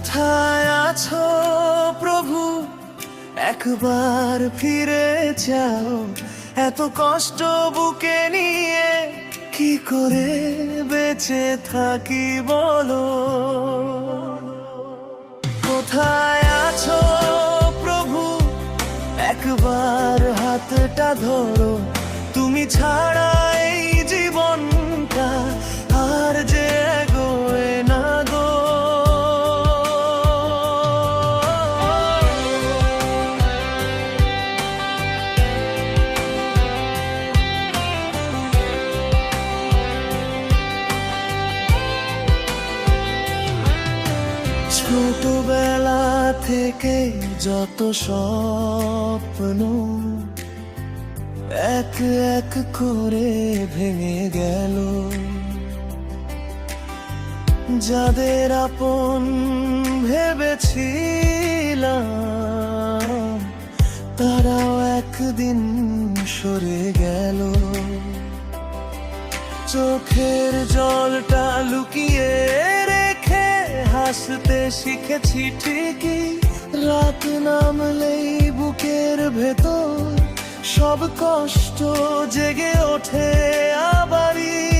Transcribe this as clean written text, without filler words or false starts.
কোথায় আছো প্রভু, একবার ফিরে যাও। এত কষ্ট বুকে নিয়ে কি করে বেঁচে থাকি বলো। কোথায় আছো প্রভু, একবার হাতটা ধরো। তুমি ছাড়া এই জীবনটা আর যে এগোয় না গো। ছোটবেলা থেকে যত স্বপ্ন এক এক করে ভেঙে গেল। যাদের আপন ভেবেছিলাম তারাও একদিন সরে গেল। চোখের জলটা লুকিয়ে রেখে হাসতে শিখেছি ঠিকই, রাত নামলেই বুকের ভেতর সব কষ্ট জেগে ওঠে আবারই।